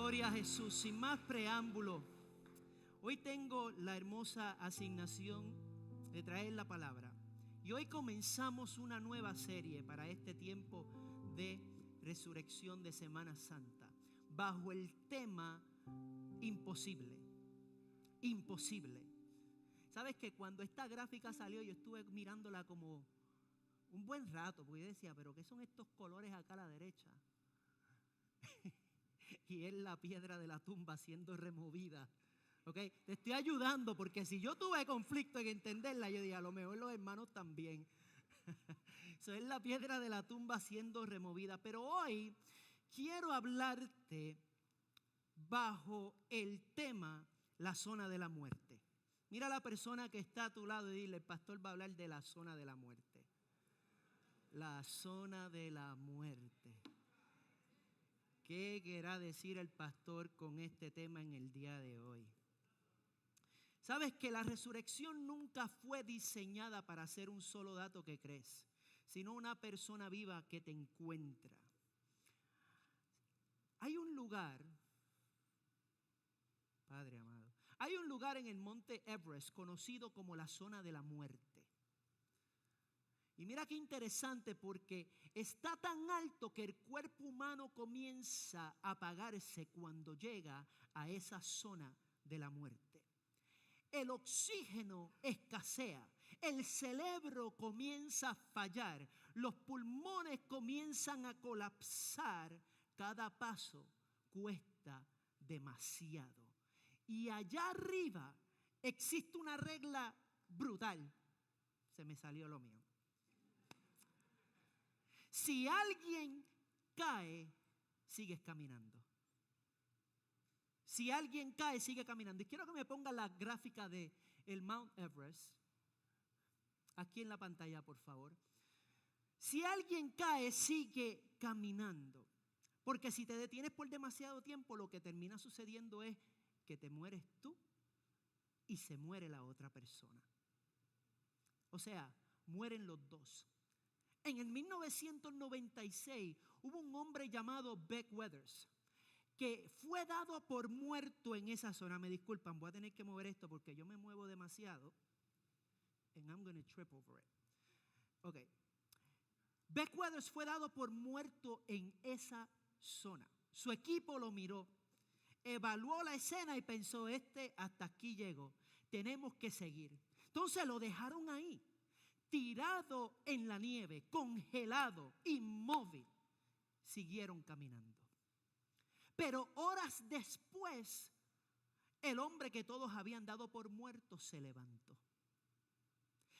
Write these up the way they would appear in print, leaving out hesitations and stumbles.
Gloria a Jesús. Sin más preámbulo, hoy tengo la hermosa asignación de traer la palabra. Y hoy comenzamos una nueva serie para este tiempo de resurrección de Semana Santa, bajo el tema imposible. Imposible. ¿Sabes que cuando esta gráfica salió yo estuve mirándola como un buen rato? Porque yo decía, ¿pero qué son estos colores acá a la derecha? Y es la piedra de la tumba siendo removida. ¿Okay? Te estoy ayudando porque si yo tuve conflicto en entenderla, yo dije, a lo mejor los hermanos también. Eso es la piedra de la tumba siendo removida. Pero hoy quiero hablarte bajo el tema la zona de la muerte. Mira a la persona que está a tu lado y dile, el pastor va a hablar de la zona de la muerte. La zona de la muerte. ¿Qué querrá decir el pastor con este tema en el día de hoy? Sabes que la resurrección nunca fue diseñada para ser un solo dato que crees, sino una persona viva que te encuentra. Hay un lugar, Padre amado, hay un lugar en el monte Everest conocido como la zona de la muerte. Y mira qué interesante, porque está tan alto que el cuerpo humano comienza a apagarse cuando llega a esa zona de la muerte. El oxígeno escasea, el cerebro comienza a fallar, los pulmones comienzan a colapsar, cada paso cuesta demasiado. Y allá arriba existe una regla brutal. Se me salió lo mío. Si alguien cae, sigues caminando. Si alguien cae, sigue caminando. Y quiero que me ponga la gráfica de el Mount Everest. Aquí en la pantalla, por favor. Si alguien cae, sigue caminando. Porque si te detienes por demasiado tiempo, lo que termina sucediendo es que te mueres tú y se muere la otra persona. O sea, mueren los dos. En el 1996 hubo un hombre llamado Beck Weathers que fue dado por muerto en esa zona. Me disculpan, voy a tener que mover esto porque yo me muevo demasiado. And I'm going to trip over it. Ok. Beck Weathers fue dado por muerto en esa zona. Su equipo lo miró, evaluó la escena y pensó, hasta aquí llegó. Tenemos que seguir. Entonces lo dejaron ahí, tirado en la nieve, congelado, inmóvil. Siguieron caminando. Pero horas después, el hombre que todos habían dado por muerto se levantó.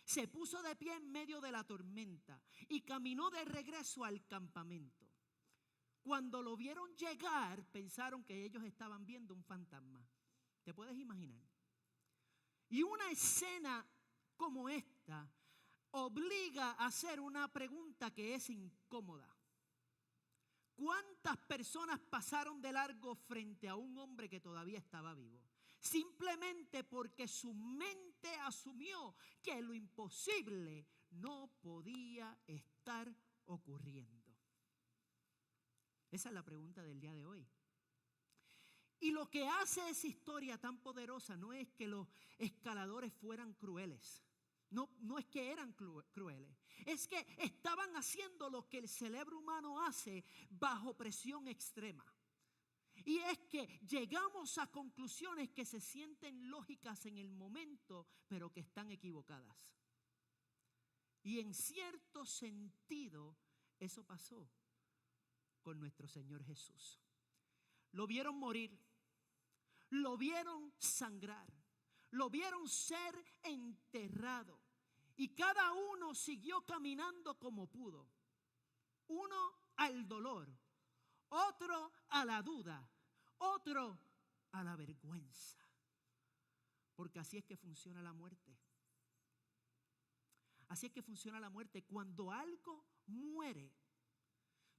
Se puso de pie en medio de la tormenta y caminó de regreso al campamento. Cuando lo vieron llegar, pensaron que ellos estaban viendo un fantasma. ¿Te puedes imaginar? Y una escena como esta obliga a hacer una pregunta que es incómoda. ¿Cuántas personas pasaron de largo frente a un hombre que todavía estaba vivo? Simplemente porque su mente asumió que lo imposible no podía estar ocurriendo. Esa es la pregunta del día de hoy. Y lo que hace esa historia tan poderosa no es que los escaladores fueran crueles. No es que eran crueles, es que estaban haciendo lo que el cerebro humano hace bajo presión extrema. Y es que llegamos a conclusiones que se sienten lógicas en el momento, pero que están equivocadas. Y en cierto sentido, eso pasó con nuestro Señor Jesús. Lo vieron morir, lo vieron sangrar, lo vieron ser enterrado y cada uno siguió caminando como pudo. Uno al dolor, otro a la duda, otro a la vergüenza. Porque así es que funciona la muerte. Así es que funciona la muerte. Cuando algo muere,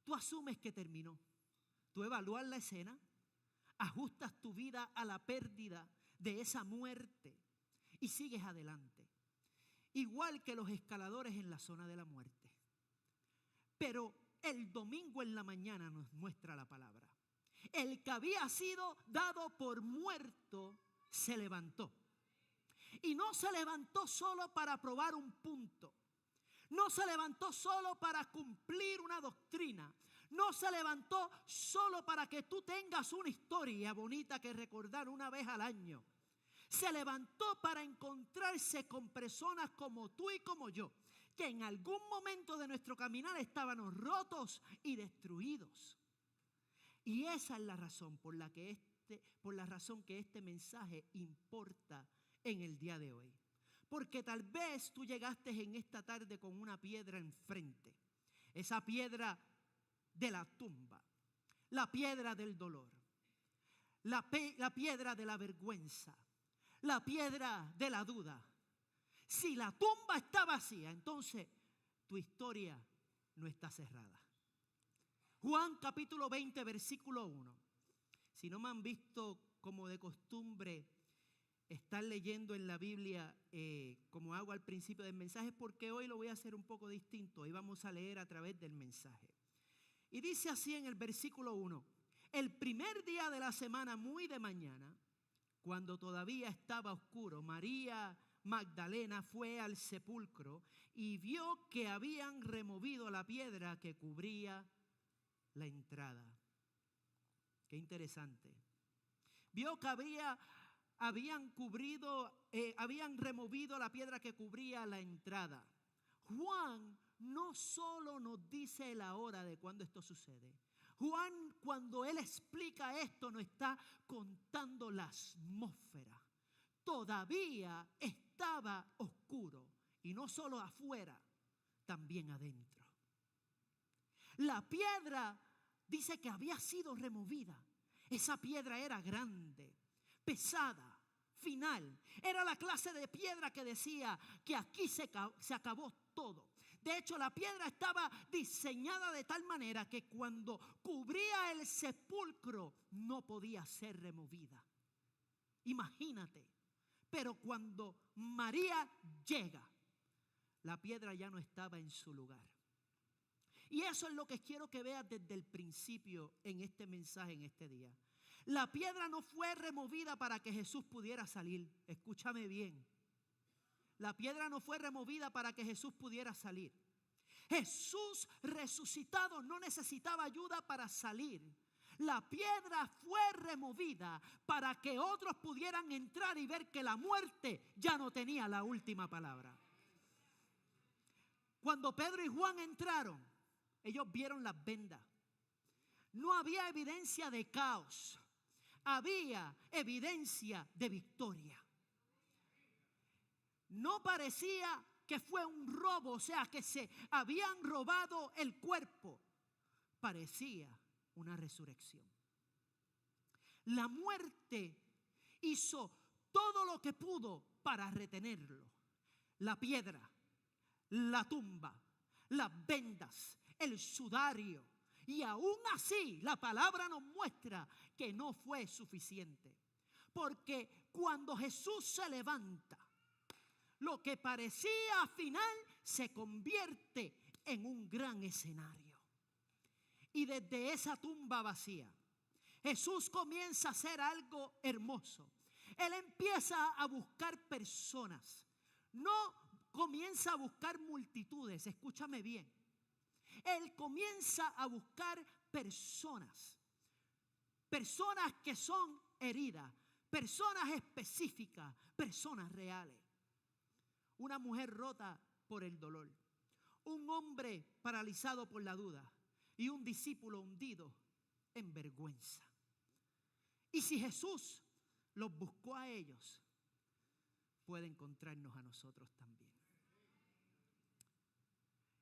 tú asumes que terminó. Tú evalúas la escena, ajustas tu vida a la pérdida de esa muerte y sigues adelante. Igual que los escaladores en la zona de la muerte. Pero el domingo en la mañana nos muestra la palabra El que había sido dado por muerto se levantó. Y no se levantó solo para probar un punto. No se levantó solo para cumplir una doctrina. No se levantó solo para que tú tengas una historia bonita que recordar una vez al año. Se levantó para encontrarse con personas como tú y como yo, que en algún momento de nuestro caminar estábamos rotos y destruidos. Y esa es la razón por la que este mensaje importa en el día de hoy. Porque tal vez tú llegaste en esta tarde con una piedra enfrente. Esa piedra de la tumba, la piedra del dolor, la piedra de la vergüenza, la piedra de la duda. Si la tumba está vacía, entonces tu historia no está cerrada. Juan capítulo 20, versículo 1. Si no me han visto como de costumbre estar leyendo en la Biblia como hago al principio del mensaje, porque hoy lo voy a hacer un poco distinto. Hoy vamos a leer a través del mensaje. Y dice así en el versículo 1. El primer día de la semana, muy de mañana, cuando todavía estaba oscuro, María Magdalena fue al sepulcro y vio que habían removido la piedra que cubría la entrada. Qué interesante. Vio que habían removido la piedra que cubría la entrada. Juan no solo nos dice la hora de cuando esto sucede. Juan, cuando él explica esto, nos está contando la atmósfera. Todavía estaba oscuro, y no solo afuera, también adentro. La piedra dice que había sido removida. Esa piedra era grande, pesada, final. Era la clase de piedra que decía que aquí se acabó todo. De hecho, la piedra estaba diseñada de tal manera que cuando cubría el sepulcro no podía ser removida. Imagínate. Pero cuando María llega, la piedra ya no estaba en su lugar. Y eso es lo que quiero que veas desde el principio en este mensaje, en este día. La piedra no fue removida para que Jesús pudiera salir. Escúchame bien. La piedra no fue removida para que Jesús pudiera salir. Jesús resucitado no necesitaba ayuda para salir. La piedra fue removida para que otros pudieran entrar y ver que la muerte ya no tenía la última palabra. Cuando Pedro y Juan entraron, ellos vieron las vendas. No había evidencia de caos. Había evidencia de victoria. No parecía que fue un robo, o sea, que se habían robado el cuerpo. Parecía una resurrección. La muerte hizo todo lo que pudo para retenerlo. La piedra, la tumba, las vendas, el sudario. Y aún así la palabra nos muestra que no fue suficiente. Porque cuando Jesús se levanta, lo que parecía final se convierte en un gran escenario. Y desde esa tumba vacía, Jesús comienza a hacer algo hermoso. Él empieza a buscar personas. No comienza a buscar multitudes, escúchame bien. Él comienza a buscar personas. Personas que son heridas, personas específicas, personas reales. Una mujer rota por el dolor, un hombre paralizado por la duda y un discípulo hundido en vergüenza. Y si Jesús los buscó a ellos, puede encontrarnos a nosotros también.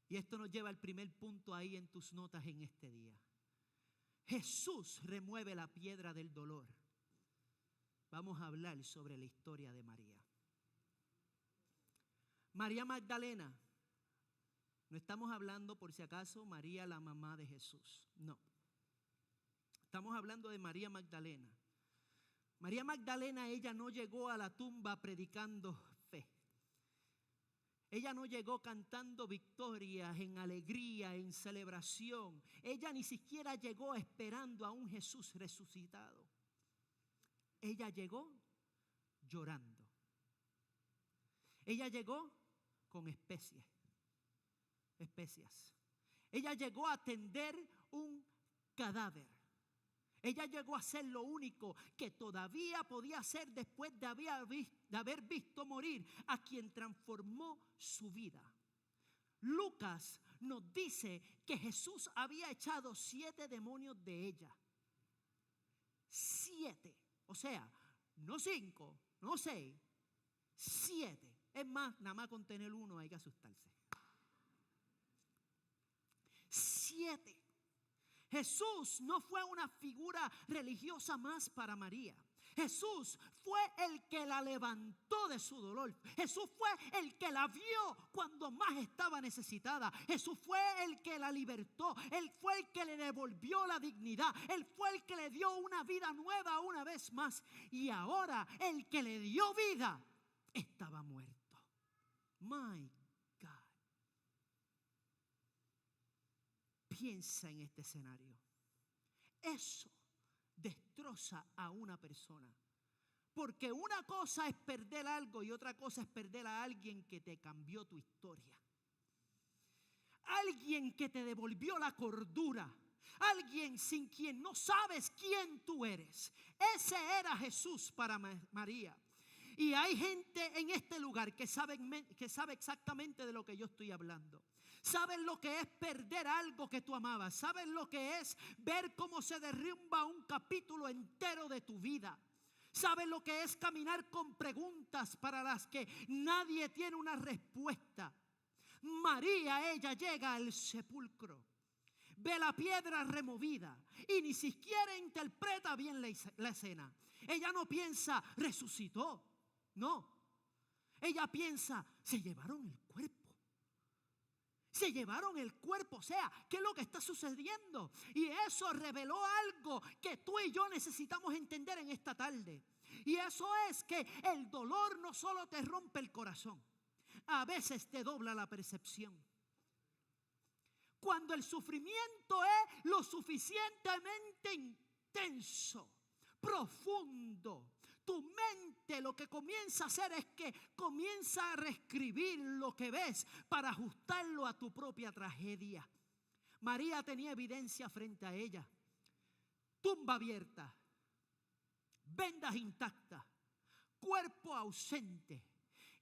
Y esto nos lleva al primer punto ahí en tus notas en este día. Jesús remueve la piedra del dolor. Vamos a hablar sobre la historia de María. María Magdalena. No estamos hablando, por si acaso, María la mamá de Jesús. No. Estamos hablando de María Magdalena. María Magdalena, ella no llegó a la tumba predicando fe. Ella no llegó cantando victorias, en alegría, en celebración. Ella ni siquiera llegó esperando a un Jesús resucitado. Ella llegó llorando. Ella llegó con especias. Ella llegó a atender un cadáver. Ella llegó a ser lo único que todavía podía hacer después de haber visto morir a quien transformó su vida. Lucas nos dice que Jesús había echado 7 demonios de ella. 7. O sea, no 5, no 6, 7. Es más, nada más con tener uno hay que asustarse. 7. Jesús no fue una figura religiosa más para María. Jesús fue el que la levantó de su dolor. Jesús fue el que la vio cuando más estaba necesitada. Jesús fue el que la libertó. Él fue el que le devolvió la dignidad. Él fue el que le dio una vida nueva una vez más. Y ahora el que le dio vida estaba muerto. My God. Piensa en este escenario. Eso destroza a una persona. Porque una cosa es perder algo y otra cosa es perder a alguien que te cambió tu historia. Alguien que te devolvió la cordura. Alguien sin quien no sabes quién tú eres. Ese era Jesús para María. Y hay gente en este lugar que sabe exactamente de lo que yo estoy hablando. Saben lo que es perder algo que tú amabas. Saben lo que es ver cómo se derrumba un capítulo entero de tu vida. Saben lo que es caminar con preguntas para las que nadie tiene una respuesta. María, ella llega al sepulcro. Ve la piedra removida y ni siquiera interpreta bien la escena. Ella no piensa, resucitó. No. Ella piensa, se llevaron el cuerpo. Se llevaron el cuerpo, o sea, ¿qué es lo que está sucediendo? Y eso reveló algo que tú y yo necesitamos entender en esta tarde. Y eso es que el dolor no solo te rompe el corazón, a veces te dobla la percepción. Cuando el sufrimiento es lo suficientemente intenso, profundo, tu mente lo que comienza a hacer es que comienza a reescribir lo que ves para ajustarlo a tu propia tragedia. María tenía evidencia frente a ella. Tumba abierta, vendas intactas, cuerpo ausente.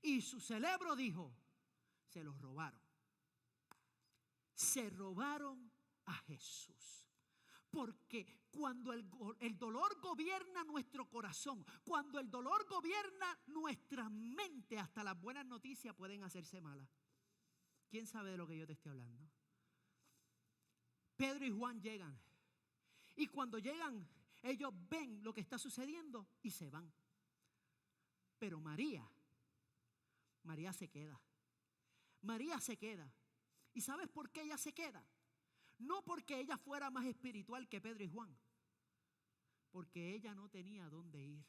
Y su cerebro dijo, se los robaron. Se robaron a Jesús. Porque cuando el dolor gobierna nuestro corazón, cuando el dolor gobierna nuestra mente, hasta las buenas noticias pueden hacerse malas. ¿Quién sabe de lo que yo te estoy hablando? Pedro y Juan llegan. Y cuando llegan, ellos ven lo que está sucediendo y se van. Pero María se queda. María se queda. ¿Y sabes por qué ella se queda? No porque ella fuera más espiritual que Pedro y Juan, porque ella no tenía dónde ir.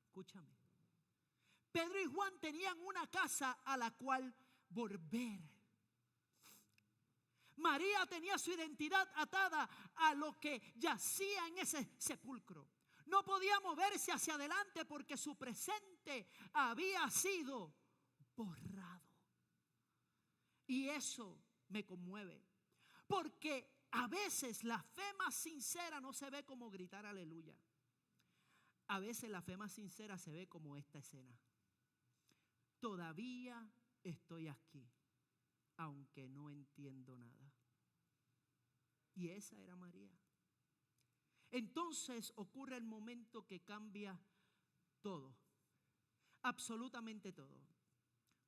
Escúchame. Pedro y Juan tenían una casa a la cual volver. María tenía su identidad atada a lo que yacía en ese sepulcro. No podía moverse hacia adelante porque su presente había sido borrado. Y eso me conmueve. Porque a veces la fe más sincera no se ve como gritar aleluya. A veces la fe más sincera se ve como esta escena. Todavía estoy aquí, aunque no entiendo nada. Y esa era María. Entonces ocurre el momento que cambia todo, absolutamente todo.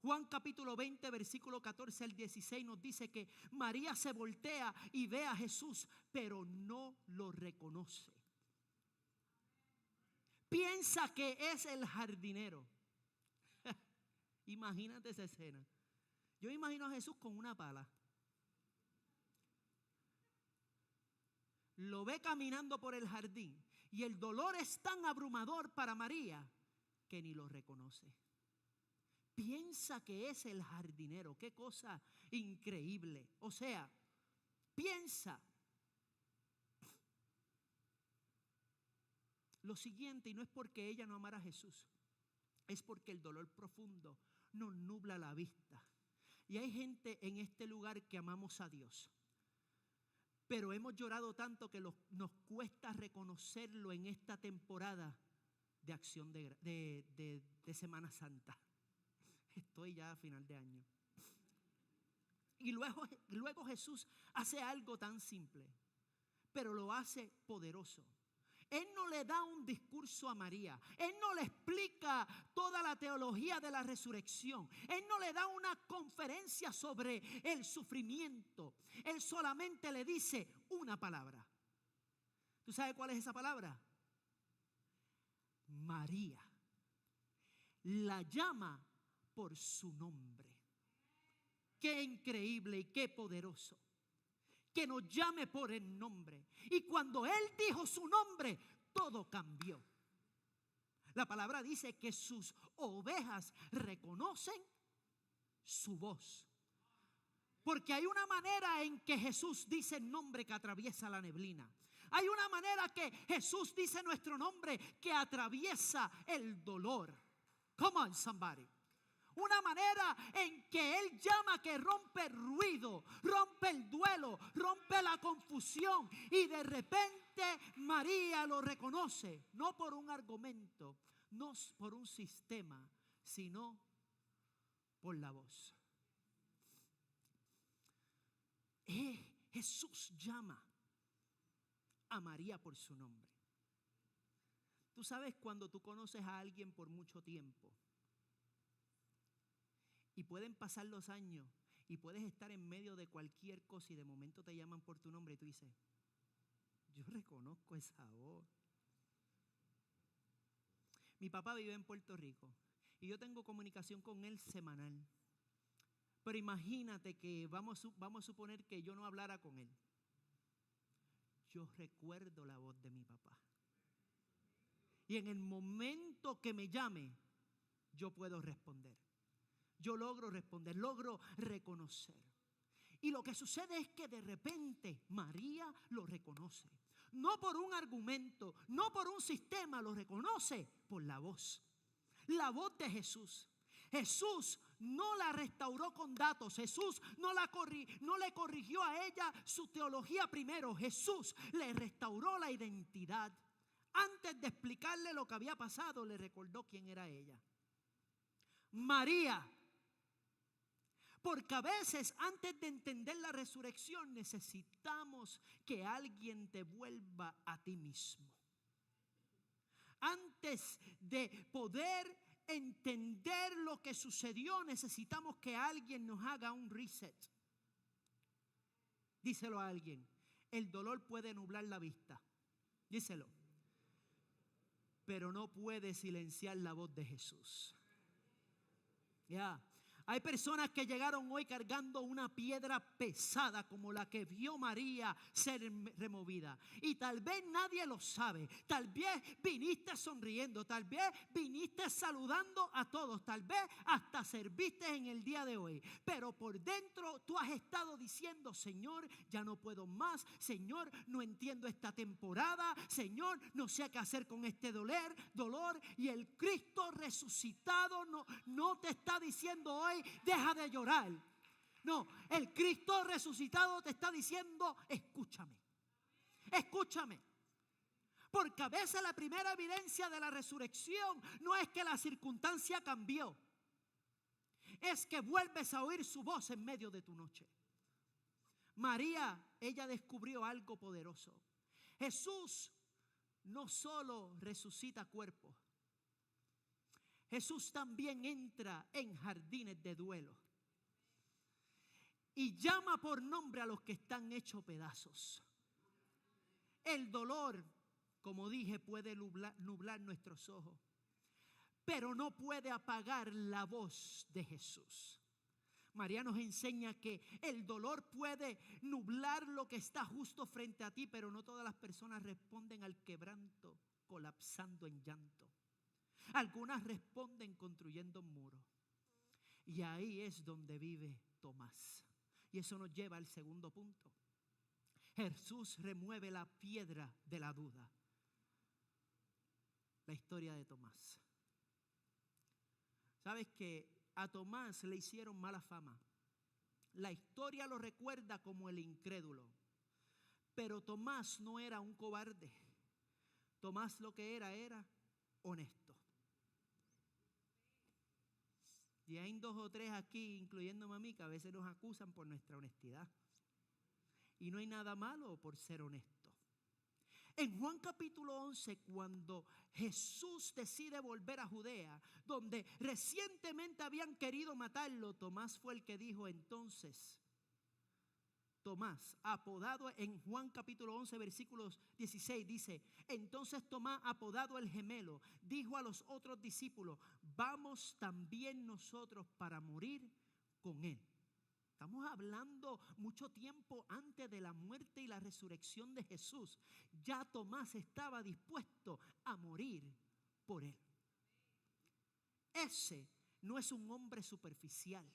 Juan capítulo 20, versículo 14 al 16 nos dice que María se voltea y ve a Jesús, pero no lo reconoce. Piensa que es el jardinero. Imagínate esa escena. Yo imagino a Jesús con una pala. Lo ve caminando por el jardín y el dolor es tan abrumador para María que ni lo reconoce. piensa que es el jardinero. Qué cosa increíble. O sea, piensa lo siguiente, y no es porque ella no amara a Jesús, es porque el dolor profundo nos nubla la vista. Y hay gente en este lugar que amamos a Dios, pero hemos llorado tanto que nos cuesta reconocerlo en esta temporada de acción de Semana Santa. Estoy ya a final de año. Y luego Jesús hace algo tan simple, pero lo hace poderoso. Él no le da un discurso a María. Él no le explica toda la teología de la resurrección. Él no le da una conferencia sobre el sufrimiento. Él solamente le dice una palabra. ¿Tú sabes cuál es esa palabra? María. La llama por su nombre. Qué increíble y qué poderoso que nos llame por el nombre. Y cuando Él dijo su nombre, todo cambió. La palabra dice que sus ovejas reconocen su voz. Porque hay una manera en que Jesús dice el nombre que atraviesa la neblina. Hay una manera que Jesús dice nuestro nombre que atraviesa el dolor. Come on, somebody. Una manera en que Él llama que rompe el ruido, rompe el duelo, rompe la confusión. Y de repente María lo reconoce, no por un argumento, no por un sistema, sino por la voz. Jesús llama a María por su nombre. Tú sabes, cuando tú conoces a alguien por mucho tiempo, y pueden pasar los años y puedes estar en medio de cualquier cosa y de momento te llaman por tu nombre y tú dices, yo reconozco esa voz. Mi papá vive en Puerto Rico y yo tengo comunicación con él semanal. Pero imagínate que vamos a suponer que yo no hablara con él. Yo recuerdo la voz de mi papá. Y en el momento que me llame, yo puedo responder. Yo logro responder, logro reconocer. Y lo que sucede es que de repente María lo reconoce. No por un argumento, no por un sistema, lo reconoce por la voz. La voz de Jesús. Jesús no la restauró con datos. Jesús no le corrigió a ella su teología primero. Jesús le restauró la identidad. Antes de explicarle lo que había pasado, le recordó quién era ella. María. Porque a veces, antes de entender la resurrección, necesitamos que alguien te vuelva a ti mismo. Antes de poder entender lo que sucedió, necesitamos que alguien nos haga un reset. Díselo a alguien. El dolor puede nublar la vista. Díselo. Pero no puede silenciar la voz de Jesús. Ya. Hay personas que llegaron hoy cargando una piedra pesada como la que vio María ser removida. Y tal vez nadie lo sabe. Tal vez viniste sonriendo. Tal vez viniste saludando a todos. Tal vez hasta serviste en el día de hoy. Pero por dentro tú has estado diciendo, Señor, ya no puedo más. Señor, no entiendo esta temporada. Señor, no sé qué hacer con este dolor. Y el Cristo resucitado no te está diciendo hoy, deja de llorar. No, el Cristo resucitado te está diciendo, escúchame. Escúchame. Porque a veces la primera evidencia de la resurrección no es que la circunstancia cambió. Es que vuelves a oír su voz en medio de tu noche. María, ella descubrió algo poderoso. Jesús no solo resucita cuerpos. Jesús también entra en jardines de duelo y llama por nombre a los que están hechos pedazos. El dolor, como dije, puede nublar nuestros ojos, pero no puede apagar la voz de Jesús. María nos enseña que el dolor puede nublar lo que está justo frente a ti, pero no todas las personas responden al quebranto colapsando en llanto. Algunas responden construyendo muros. Y ahí es donde vive Tomás. Y eso nos lleva al segundo punto. Jesús remueve la piedra de la duda. La historia de Tomás. ¿Sabes que a Tomás le hicieron mala fama? La historia lo recuerda como el incrédulo. Pero Tomás no era un cobarde. Tomás lo que era honesto. Y hay 2 o 3 aquí, incluyéndome a mí, que a veces nos acusan por nuestra honestidad. Y no hay nada malo por ser honesto. En Juan capítulo 11, cuando Jesús decide volver a Judea, donde recientemente habían querido matarlo, Tomás fue el que dijo entonces, Tomás, apodado en Juan capítulo 11, versículos 16, dice, entonces Tomás, apodado el gemelo, dijo a los otros discípulos, vamos también nosotros para morir con él. Estamos hablando mucho tiempo antes de la muerte y la resurrección de Jesús. Ya Tomás estaba dispuesto a morir por él. Ese no es un hombre superficial.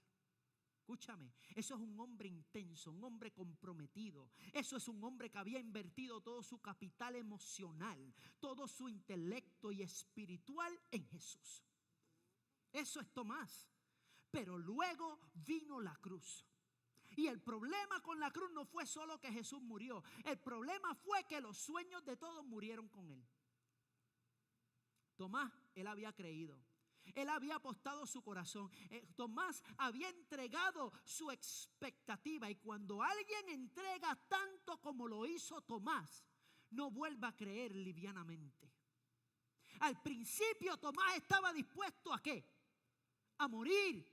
Escúchame, eso es un hombre intenso, un hombre comprometido. Eso es un hombre que había invertido todo su capital emocional, todo su intelecto y espiritual en Jesús. Eso es Tomás. Pero luego vino la cruz. Y el problema con la cruz no fue solo que Jesús murió. El problema fue que los sueños de todos murieron con él. Tomás, él había creído. Él había apostado su corazón. Tomás había entregado su expectativa. Y cuando alguien entrega tanto como lo hizo Tomás, no vuelva a creer livianamente. Al principio Tomás estaba dispuesto ¿a qué? A morir.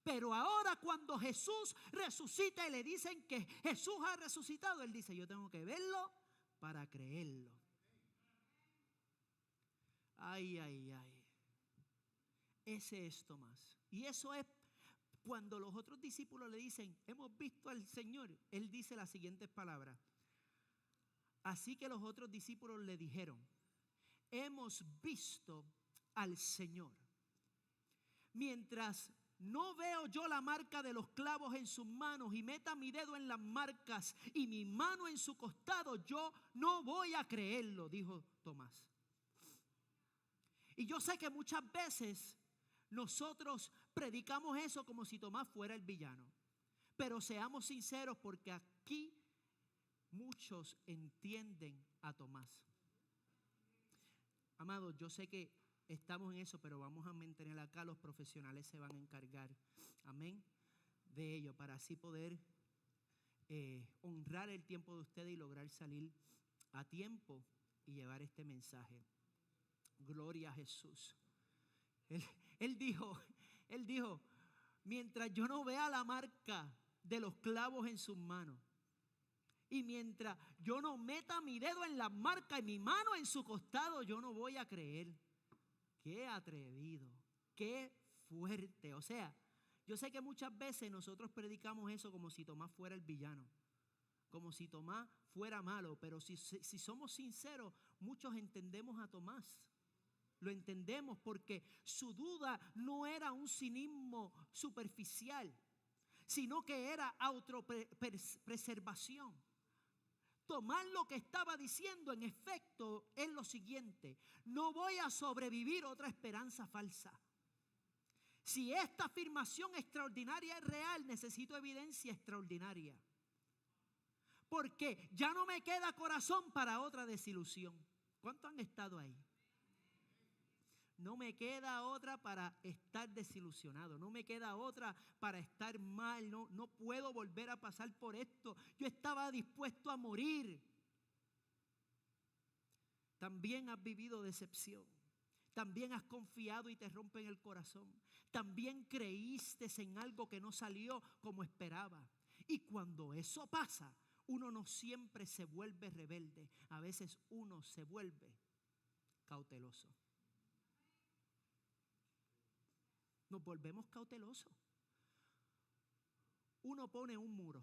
Pero ahora cuando Jesús resucita y le dicen que Jesús ha resucitado, él dice, yo tengo que verlo para creerlo. Ay, ay, ay. Ese es Tomás. Y eso es cuando los otros discípulos le dicen, hemos visto al Señor. Él dice las siguientes palabras. Así que los otros discípulos le dijeron, hemos visto al Señor. Mientras no veo yo la marca de los clavos en sus manos y meta mi dedo en las marcas y mi mano en su costado, yo no voy a creerlo, dijo Tomás. Y yo sé que muchas veces nosotros predicamos eso como si Tomás fuera el villano. Pero seamos sinceros porque aquí muchos entienden a Tomás. Amados, yo sé que estamos en eso, pero vamos a mantener acá, los profesionales se van a encargar, amén, de ello, para así poder honrar el tiempo de ustedes y lograr salir a tiempo y llevar este mensaje. Gloria a Jesús. Él dijo, mientras yo no vea la marca de los clavos en sus manos y mientras yo no meta mi dedo en la marca y mi mano en su costado, yo no voy a creer. Qué atrevido, qué fuerte. O sea, yo sé que muchas veces nosotros predicamos eso como si Tomás fuera el villano, como si Tomás fuera malo, pero si somos sinceros, muchos entendemos a Tomás. Lo entendemos porque su duda no era un cinismo superficial, sino que era autopreservación. Tomás lo que estaba diciendo en efecto es lo siguiente: no voy a sobrevivir otra esperanza falsa. Si esta afirmación extraordinaria es real, necesito evidencia extraordinaria. Porque ya no me queda corazón para otra desilusión. ¿Cuántos han estado ahí? No me queda otra para estar desilusionado. No me queda otra para estar mal. No puedo volver a pasar por esto. Yo estaba dispuesto a morir. También has vivido decepción. También has confiado y te rompen el corazón. También creíste en algo que no salió como esperaba. Y cuando eso pasa, uno no siempre se vuelve rebelde. A veces uno se vuelve cauteloso. Nos volvemos cautelosos. Uno pone un muro,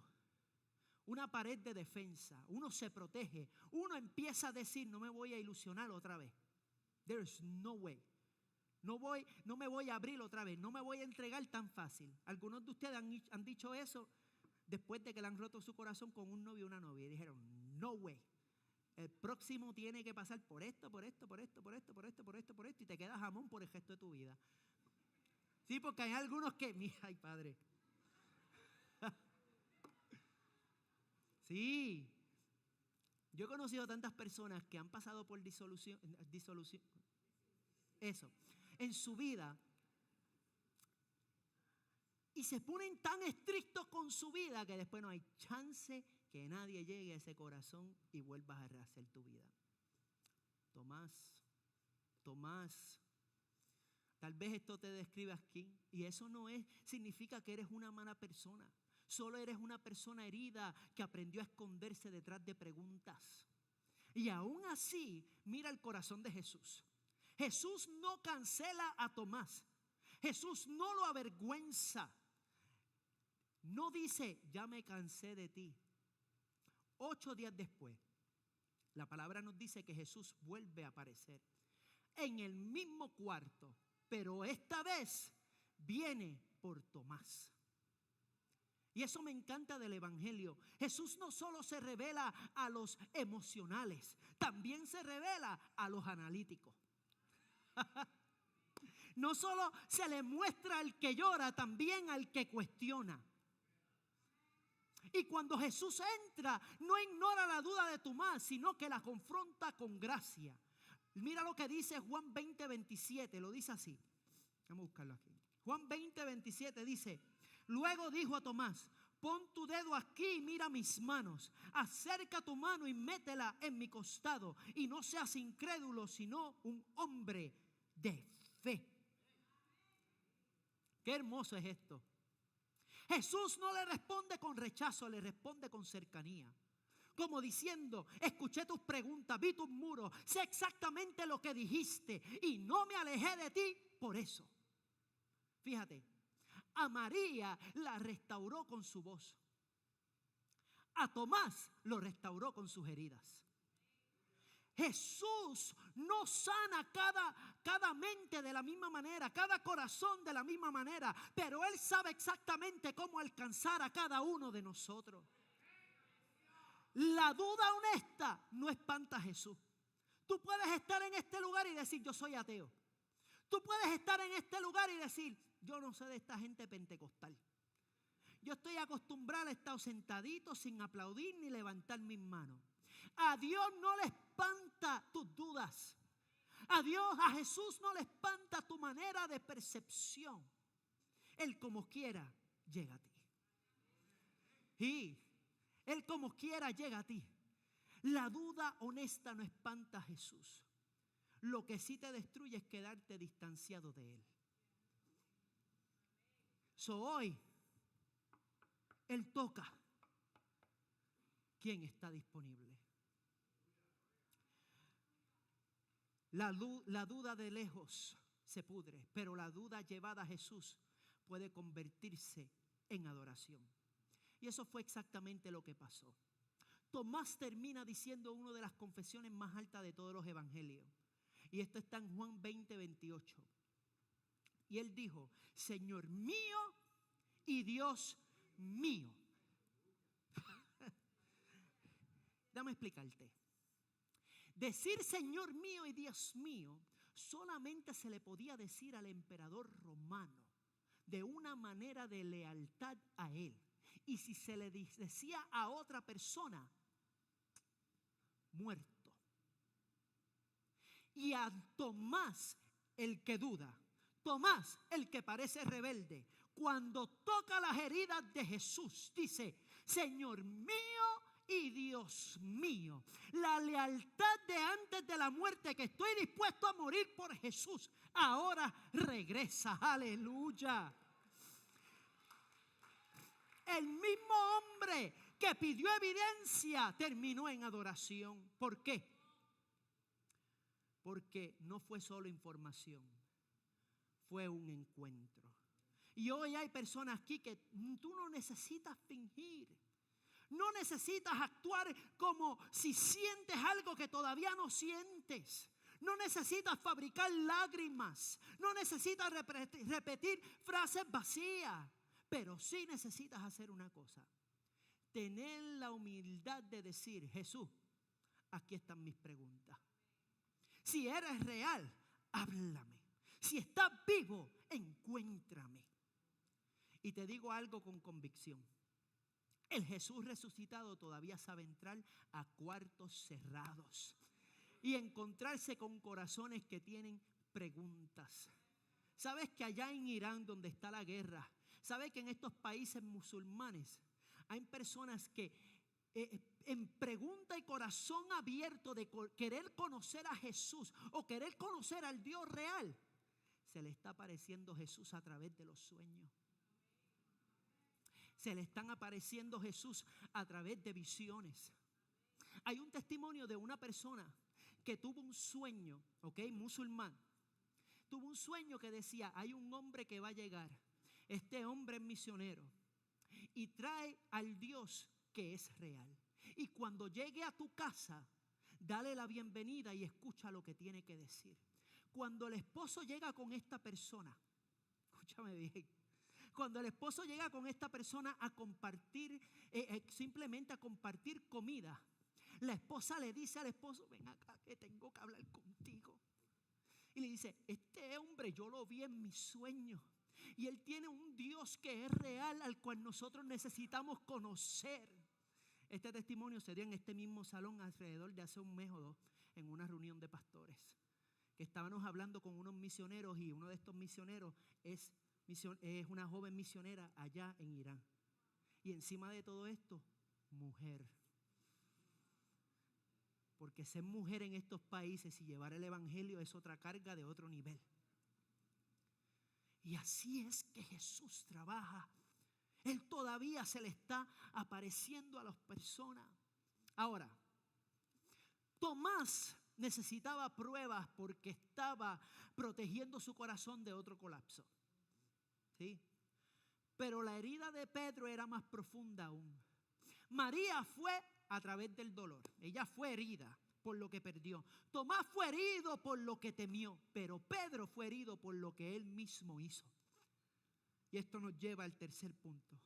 una pared de defensa, uno se protege, uno empieza a decir, no me voy a ilusionar otra vez. There's no way. No me voy a abrir otra vez, no me voy a entregar tan fácil. Algunos de ustedes han dicho eso después de que le han roto su corazón con un novio o una novia. Y dijeron, no way. El próximo tiene que pasar por esto, por esto, por esto, por esto, por esto, por esto, por esto. Y te quedas jamón por el resto de tu vida. Sí, porque hay algunos que, mira, ay padre. Sí. Yo he conocido tantas personas que han pasado por disolución, eso, en su vida. Y se ponen tan estrictos con su vida que después no hay chance que nadie llegue a ese corazón y vuelvas a rehacer tu vida. Tomás, tal vez esto te describe aquí y eso no significa que eres una mala persona. Solo eres una persona herida que aprendió a esconderse detrás de preguntas. Y aún así, mira el corazón de Jesús. Jesús no cancela a Tomás. Jesús no lo avergüenza. No dice, ya me cansé de ti. 8 días después, la palabra nos dice que Jesús vuelve a aparecer en el mismo cuarto, pero esta vez viene por Tomás. Y eso me encanta del Evangelio. Jesús no solo se revela a los emocionales, también se revela a los analíticos. No solo se le muestra al que llora, también al que cuestiona. Y cuando Jesús entra, no ignora la duda de Tomás, sino que la confronta con gracia. Mira lo que dice Juan 20:27, lo dice así. Vamos a buscarlo aquí. Juan 20:27 dice, luego dijo a Tomás, pon tu dedo aquí y mira mis manos. Acerca tu mano y métela en mi costado. Y no seas incrédulo, sino un hombre de fe. Qué hermoso es esto. Jesús no le responde con rechazo, le responde con cercanía. Como diciendo, escuché tus preguntas, vi tus muros, sé exactamente lo que dijiste y no me alejé de ti por eso. Fíjate, a María la restauró con su voz. A Tomás lo restauró con sus heridas. Jesús no sana cada mente de la misma manera, cada corazón de la misma manera, pero Él sabe exactamente cómo alcanzar a cada uno de nosotros. La duda honesta no espanta a Jesús. Tú puedes estar en este lugar y decir, yo soy ateo. Tú puedes estar en este lugar y decir, yo no sé de esta gente pentecostal. Yo estoy acostumbrado a estar sentadito sin aplaudir ni levantar mis manos. A Dios no le espanta tus dudas. A Jesús no le espanta tu manera de percepción. Él como quiera llega a ti. Y Él como quiera llega a ti. La duda honesta no espanta a Jesús. Lo que sí te destruye es quedarte distanciado de Él. Hoy Él toca. ¿Quién está disponible? La duda de lejos se pudre, pero la duda llevada a Jesús puede convertirse en adoración. Y eso fue exactamente lo que pasó. Tomás termina diciendo una de las confesiones más altas de todos los evangelios. Y esto está en Juan 20:28. Y él dijo, Señor mío y Dios mío. Déjame explicarte. Decir Señor mío y Dios mío solamente se le podía decir al emperador romano de una manera de lealtad a él. Y si se le decía a otra persona, muerto. Y a Tomás, el que duda, Tomás, el que parece rebelde, cuando toca las heridas de Jesús, dice, Señor mío y Dios mío. La lealtad de antes de la muerte, que estoy dispuesto a morir por Jesús, ahora regresa. Aleluya. El mismo hombre que pidió evidencia terminó en adoración. ¿Por qué? Porque no fue solo información, fue un encuentro. Y hoy hay personas aquí que tú no necesitas fingir. No necesitas actuar como si sientes algo que todavía no sientes. No necesitas fabricar lágrimas. No necesitas repetir frases vacías. Pero sí necesitas hacer una cosa. Tener la humildad de decir: Jesús, aquí están mis preguntas. Si eres real, háblame. Si estás vivo, encuéntrame. Y te digo algo con convicción. El Jesús resucitado todavía sabe entrar a cuartos cerrados y encontrarse con corazones que tienen preguntas. ¿Sabes que allá en Irán, donde está la guerra, sabes que en estos países musulmanes hay personas que en pregunta y corazón abierto de querer conocer a Jesús o querer conocer al Dios real, se le está apareciendo Jesús a través de los sueños? Se le están apareciendo Jesús a través de visiones. Hay un testimonio de una persona que tuvo un sueño, musulmán. Tuvo un sueño que decía: hay un hombre que va a llegar. Este hombre es misionero y trae al Dios que es real. Y cuando llegue a tu casa, dale la bienvenida y escucha lo que tiene que decir. Cuando el esposo llega con esta persona, escúchame bien. Cuando el esposo llega con esta persona a compartir, simplemente a compartir comida, la esposa le dice al esposo: ven acá que tengo que hablar contigo. Y le dice: este hombre yo lo vi en mis sueños y él tiene un Dios que es real, al cual nosotros necesitamos conocer. Este testimonio se dio en este mismo salón alrededor de hace un mes o dos, en una reunión de pastores, que estábamos hablando con unos misioneros, y uno de estos misioneros es una joven misionera allá en Irán. Y encima de todo esto, mujer. Porque ser mujer en estos países y llevar el evangelio es otra carga de otro nivel. Y así es que Jesús trabaja. Él todavía se le está apareciendo a las personas. Ahora, Tomás necesitaba pruebas porque estaba protegiendo su corazón de otro colapso. ¿Sí? Pero la herida de Pedro era más profunda aún. María fue a través del dolor. Ella fue herida por lo que perdió. Tomás fue herido por lo que temió. Pero Pedro fue herido por lo que él mismo hizo. Y esto nos lleva al tercer punto.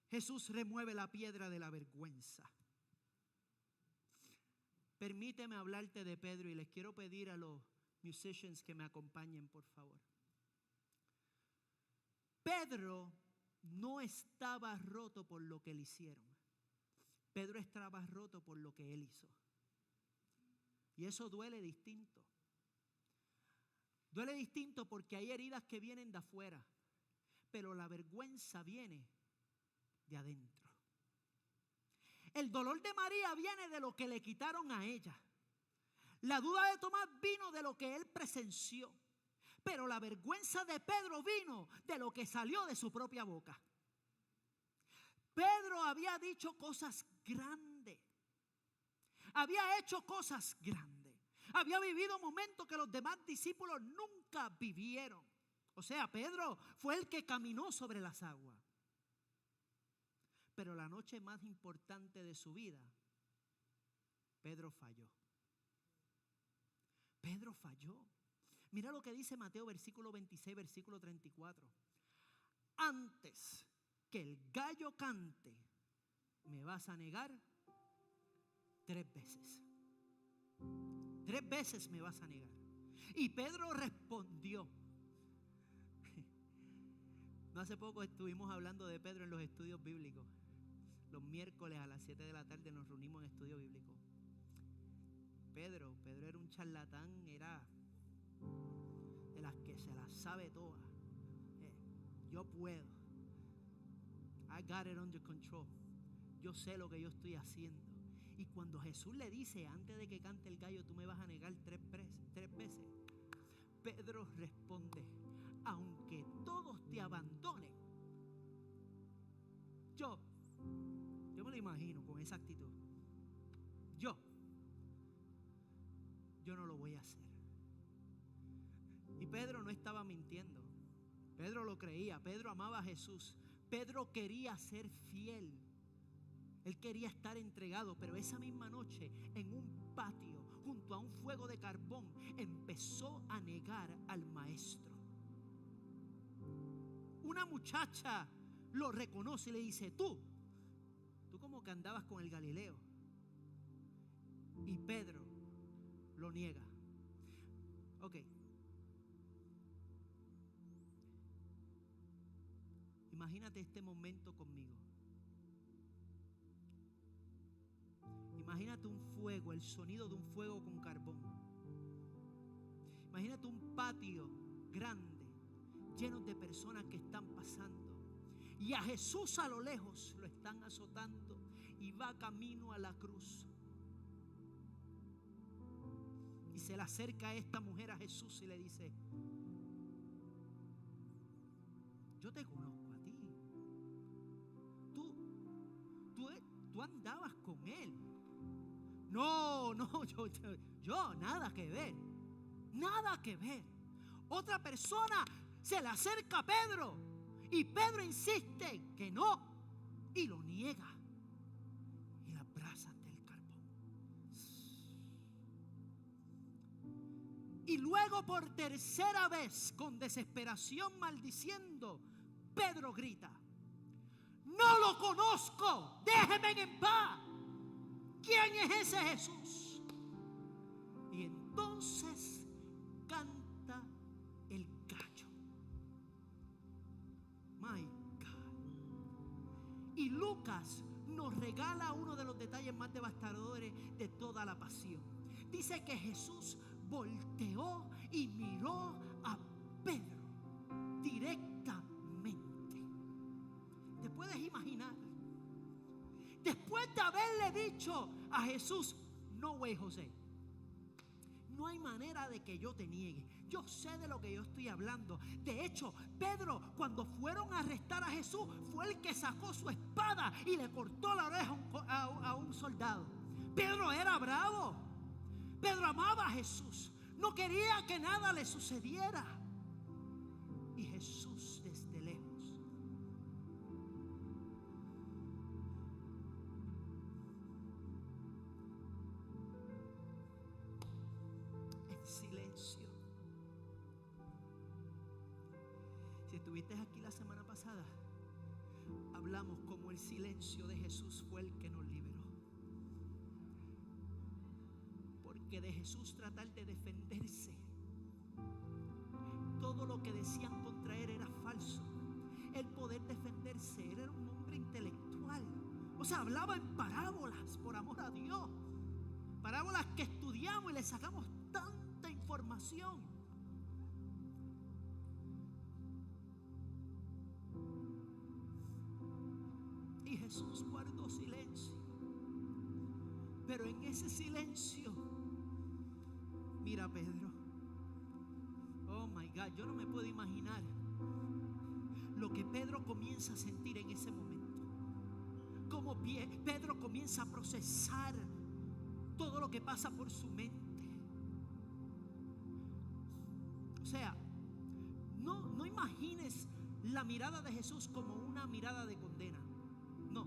Jesús remueve la piedra de la vergüenza. Permíteme hablarte de Pedro, y les quiero pedir a los musicians que me acompañen, por favor. Pedro no estaba roto por lo que le hicieron. Pedro estaba roto por lo que él hizo. Y eso duele distinto. Duele distinto porque hay heridas que vienen de afuera, pero la vergüenza viene de adentro. El dolor de María viene de lo que le quitaron a ella. La duda de Tomás vino de lo que él presenció. Pero la vergüenza de Pedro vino de lo que salió de su propia boca. Pedro había dicho cosas grandes. Había hecho cosas grandes. Había vivido momentos que los demás discípulos nunca vivieron. O sea, Pedro fue el que caminó sobre las aguas. Pero la noche más importante de su vida, Pedro falló. Pedro falló. Mira lo que dice Mateo versículo 26, versículo 34. Antes que el gallo cante, me vas a negar 3 veces. 3 veces me vas a negar. Y Pedro respondió. No hace poco estuvimos hablando de Pedro en los estudios bíblicos. Los miércoles a las 7 de la tarde nos reunimos en estudio bíblico. Pedro era un charlatán, era de las que se las sabe todas. Yo puedo. I got it under control. Yo sé lo que yo estoy haciendo. Y cuando Jesús le dice: antes de que cante el gallo, tú me vas a negar 3 veces. Pedro responde: aunque todos te abandonen, yo me lo imagino con esa actitud. Yo no lo voy a hacer. Y Pedro no estaba mintiendo. Pedro lo creía. Pedro amaba a Jesús. Pedro quería ser fiel. Él quería estar entregado. Pero esa misma noche, en un patio, junto a un fuego de carbón, una muchacha lo reconoce y le dice, tú como que andabas con el Galileo. Y Pedro lo niega. Ok. Imagínate este momento conmigo. Imagínate un fuego, el sonido de un fuego con carbón. Imagínate un patio grande, lleno de personas que están pasando. Y a Jesús a lo lejos lo están azotando y va camino a la cruz. Y se le acerca a esta mujer a Jesús y le dice, yo te conozco a ti. Tú andabas con él. No, yo nada que ver. Nada que ver. Otra persona se le acerca a Pedro y Pedro insiste que no y lo niega. Y las brasas del carbón. Y luego por tercera vez, con desesperación maldiciendo, Pedro grita, no lo conozco, déjenme en paz. ¿Quién es ese Jesús? Y entonces canta el gallo. My God. Y Lucas nos regala uno de los detalles más devastadores de toda la pasión. Dice que Jesús volteó y miró a Pedro directamente. ¿Te puedes imaginar? Después de haberle dicho a Jesús, no way, José, no hay manera de que yo te niegue. Yo sé de lo que yo estoy hablando. De hecho, Pedro, cuando fueron a arrestar a Jesús, fue el que sacó su espada y le cortó la oreja a un soldado. Pedro era bravo. Pedro amaba a Jesús. No quería que nada le sucediera. Y Jesús desde lejos silencio. Si estuviste aquí la semana pasada, hablamos como el silencio de Jesús fue el que nos liberó. Porque de Jesús tratar de defenderse, todo lo que decían contra él era falso. El poder defenderse, él era un hombre intelectual. O sea, hablaba en parábolas, por amor a Dios. Parábolas que estudiamos y le sacamos tanta información. Y Jesús guardó silencio. Pero en ese silencio, mira Pedro. Oh my God, yo no me puedo imaginar lo que Pedro comienza a sentir en ese momento. Cómo Pedro comienza a procesar todo lo que pasa por su mente. O sea, no imagines la mirada de Jesús como una mirada de condena. No.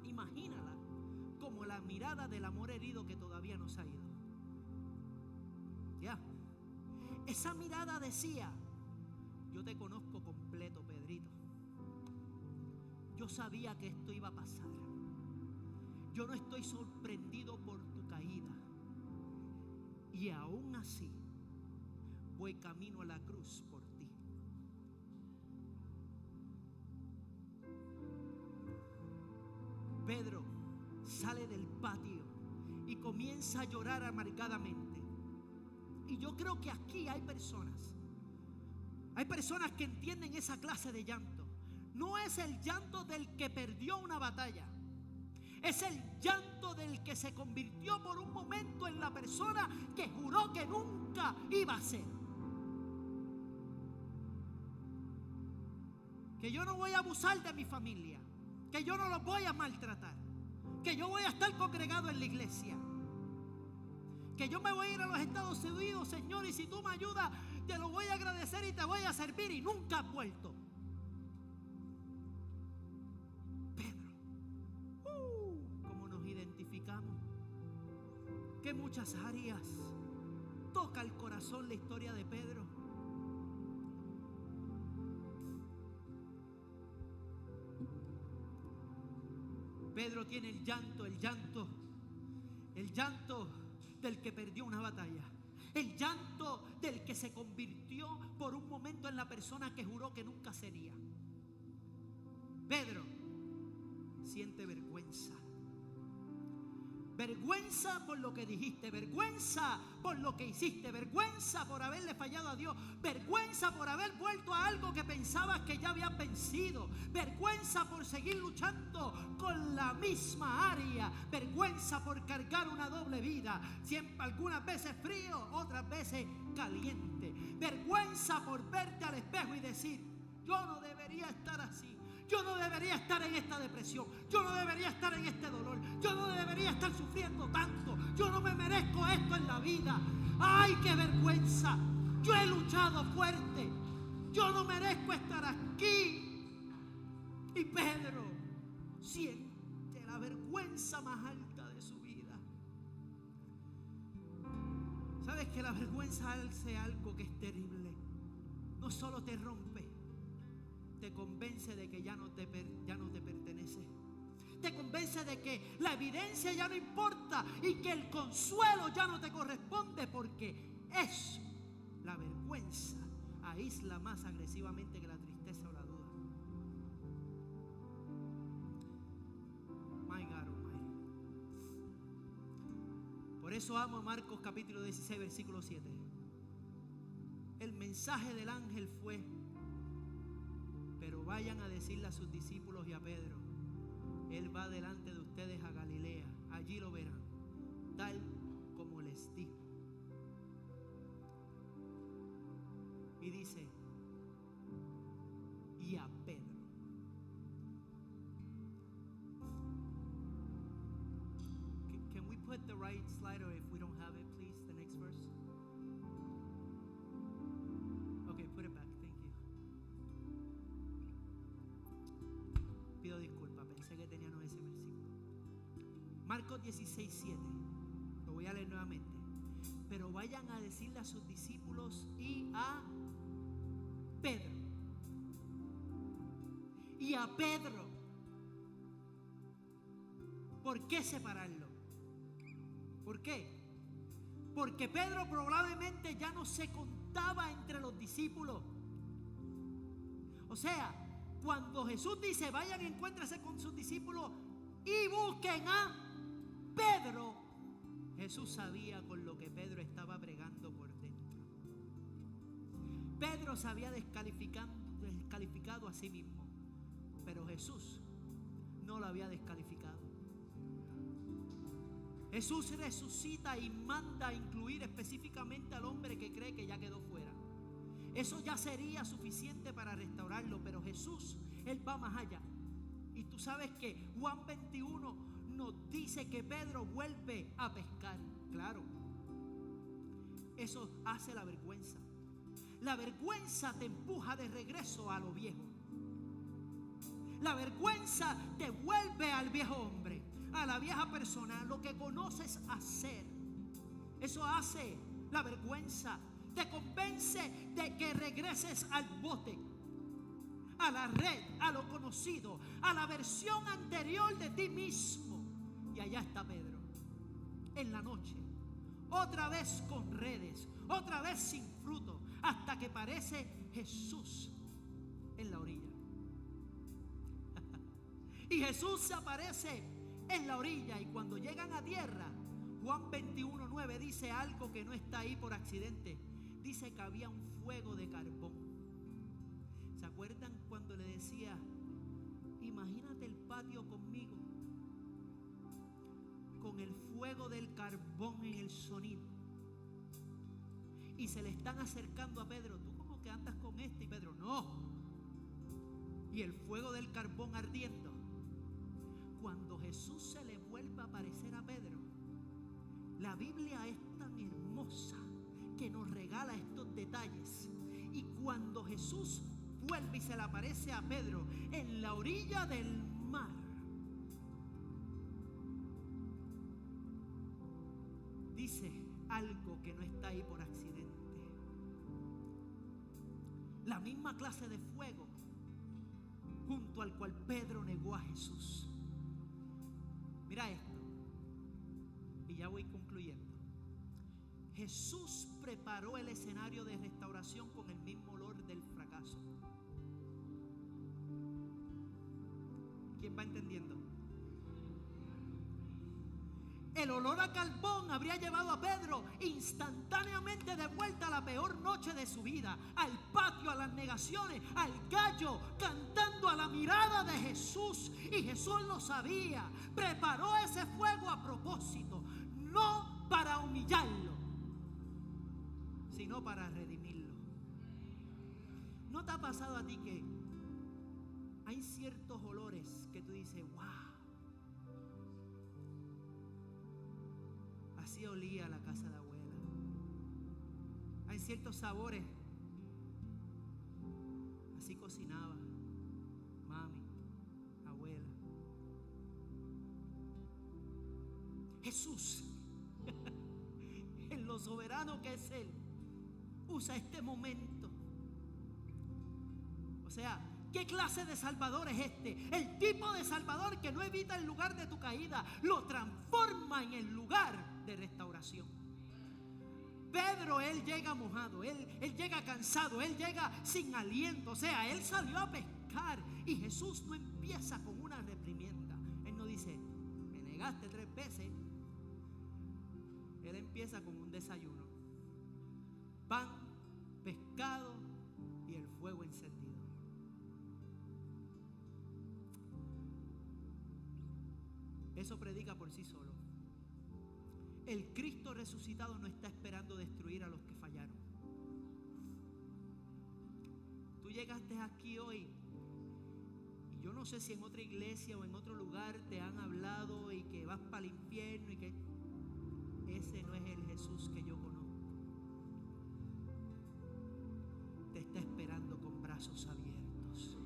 Imagínala como la mirada del amor herido que todavía no se ha ido. Ya. Esa mirada decía, yo te conozco completo, Pedrito. Yo sabía que esto iba a pasar. Yo no estoy sorprendido por tu caída. Y aún así, voy camino a la cruz por ti. Pedro sale del patio y comienza a llorar amargadamente. Y yo creo que aquí hay personas que entienden esa clase de llanto. No es el llanto del que perdió una batalla. Es el llanto del que se convirtió por un momento en la persona que juró que nunca iba a ser. Que yo no voy a abusar de mi familia. Que yo no los voy a maltratar. Que yo voy a estar congregado en la iglesia. Que yo me voy a ir a los Estados Unidos, Señor, y si tú me ayudas, te lo voy a agradecer y te voy a servir, y nunca has vuelto. ¿Cómo nos identificamos? Que muchas áreas toca el corazón la historia de Pedro. Pedro tiene el llanto del que perdió una batalla. El llanto del que se convirtió por un momento en la persona que juró que nunca sería. Pedro siente vergüenza. Vergüenza por lo que dijiste, vergüenza por lo que hiciste, vergüenza por haberle fallado a Dios, vergüenza por haber vuelto a algo que pensabas que ya habías vencido, vergüenza por seguir luchando con la misma área, vergüenza por cargar una doble vida, siempre, algunas veces frío, otras veces caliente, vergüenza por verte al espejo y decir: yo no debería estar así. Yo no debería estar en esta depresión. Yo no debería estar en este dolor. Yo no debería estar sufriendo tanto. Yo no me merezco esto en la vida. ¡Ay, qué vergüenza! Yo he luchado fuerte. Yo no merezco estar aquí. Y Pedro siente la vergüenza más alta de su vida. ¿Sabes que la vergüenza hace algo que es terrible? No solo te rompe, te convence de que ya no te pertenece. Te convence de que la evidencia ya no importa y que el consuelo ya no te corresponde, porque eso, la vergüenza, aísla más agresivamente que la tristeza o la duda. My God, oh my. Por eso amo Marcos capítulo 16, versículo 7. El mensaje del ángel fue: pero vayan a decirle a sus discípulos y a Pedro, Él va delante de ustedes a Galilea, allí lo verán, tal como les dijo. Y dice: y a Pedro. Can we put the right slide, or if we don't have it, please, the next verse? Okay, put it back. Pido disculpas, pensé que teníamos ese versículo. Marcos 16, 7. Lo voy a leer nuevamente. Pero vayan a decirle a sus discípulos y a Pedro. Y a Pedro. ¿Por qué separarlo? ¿Por qué? Porque Pedro probablemente ya no se contaba entre los discípulos. O sea, cuando Jesús dice: vayan y encuéntrense con sus discípulos y busquen a Pedro, Jesús sabía con lo que Pedro estaba bregando por dentro. Pedro se había descalificado a sí mismo, pero Jesús no lo había descalificado. Jesús resucita y manda a incluir específicamente al hombre que cree que ya quedó fuera. Eso ya sería suficiente para restaurarlo, pero Jesús, Él va más allá. Y tú sabes que Juan 21 nos dice que Pedro vuelve a pescar. Claro, eso hace la vergüenza. La vergüenza te empuja de regreso a lo viejo. La vergüenza te vuelve al viejo hombre, a la vieja persona, lo que conoces hacer. Eso hace la vergüenza. Te convence de que regreses al bote, a la red, a lo conocido, a la versión anterior de ti mismo. Y allá está Pedro, en la noche, otra vez con redes, otra vez sin fruto, hasta que aparece Jesús en la orilla. Y Jesús se aparece en la orilla, y cuando llegan a tierra, Juan 21:9 dice algo que no está ahí por accidente. Dice que había un fuego de carbón. ¿Se acuerdan cuando le decía: imagínate el patio conmigo, con el fuego del carbón en el sonido? Y se le están acercando a Pedro: tú como que andas con este. Y Pedro: no. Y el fuego del carbón ardiendo. Cuando Jesús se le vuelve a aparecer a Pedro, la Biblia es tan hermosa que nos regala estos detalles. Y cuando Jesús vuelve y se le aparece a Pedro en la orilla del mar, dice algo que no está ahí por accidente. La misma clase de fuego junto al cual Pedro negó a Jesús. Mira esto, y ya voy concluyendo. Jesús preparó el escenario de restauración con el mismo olor del fracaso. ¿Quién va entendiendo? El olor a carbón habría llevado a Pedro instantáneamente de vuelta a la peor noche de su vida, al patio, a las negaciones, al gallo, cantando a la mirada de Jesús. Y Jesús lo sabía. Preparó ese fuego a propósito, no para humillarlo, sino para redimirlo. ¿No te ha pasado a ti que hay ciertos olores que tú dices, wow, así olía la casa de abuela? Hay ciertos sabores, así cocinaba mami, abuela. Jesús, en lo soberano que es Él, usa este momento. O sea, ¿qué clase de Salvador es este? El tipo de Salvador que no evita el lugar de tu caída, lo transforma en el lugar de restauración. Pedro, él llega mojado, él llega cansado, él llega sin aliento. O sea, él salió a pescar y Jesús no empieza con una reprimienda. Él no dice, me negaste 3 veces. Él empieza con un desayuno: pan, pescado y el fuego encendido. Eso predica por sí solo. El Cristo resucitado no está esperando destruir a los que fallaron. Tú llegaste aquí hoy y yo no sé si en otra iglesia o en otro lugar te han hablado y que vas para el infierno y que ese no es el Jesús que yo conozco. Te está esperando con brazos abiertos.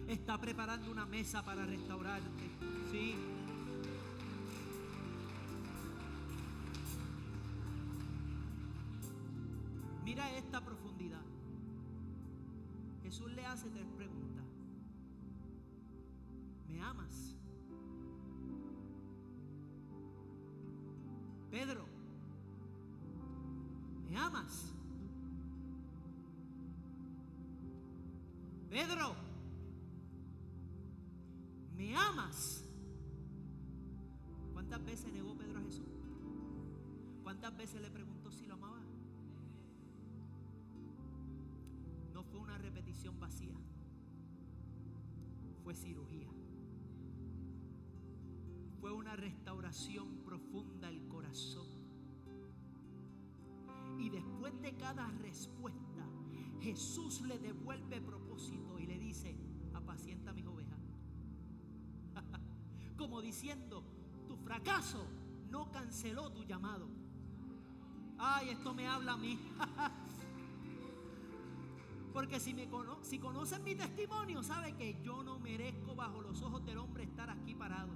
Está preparando una mesa para restaurarte. Sí. Mira esta profundidad. Jesús le hace 3 preguntas. ¿Me amas? Pedro, ¿me amas? Pedro, ¿me amas? ¿Cuántas veces negó Pedro a Jesús? ¿Cuántas veces le preguntó si lo amaba? No fue una repetición vacía, fue cirugía. Fue una restauración profunda del corazón. Y después de cada respuesta, Jesús le devuelve propósito y le dice: apacienta mis ovejas. Como diciendo, tu fracaso no canceló tu llamado. Ay, esto me habla a mí. Porque si conocen mi testimonio, sabe que yo no merezco bajo los ojos del hombre estar aquí parado.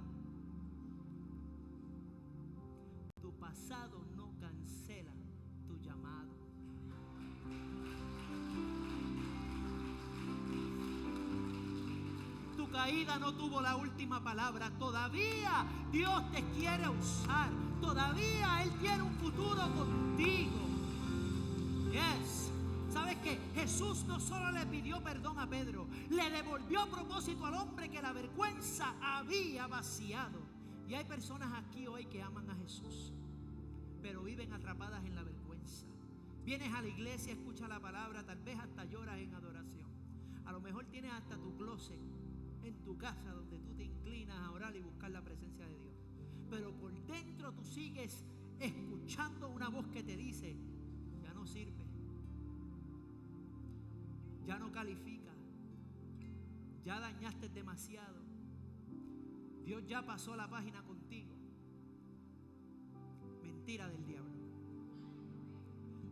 Tu pasado no cancela tu llamado. Tu caída no tuvo la última palabra. Todavía Dios te quiere usar. Todavía Él tiene un futuro contigo. Yes. ¿Sabes qué? Jesús no solo le pidió perdón a Pedro, le devolvió a propósito al hombre que la vergüenza había vaciado. Y hay personas aquí hoy que aman a Jesús, pero viven atrapadas en la vergüenza. Vienes a la iglesia, escuchas la palabra, tal vez hasta lloras en adoración. A lo mejor tienes hasta tu closet en tu casa donde tú te inclinas a orar y buscar la presencia de Dios. Pero por dentro tú sigues escuchando una voz que te dice: ya no sirve, ya no califica, ya dañaste demasiado, Dios ya pasó la página contigo. Mentira del diablo.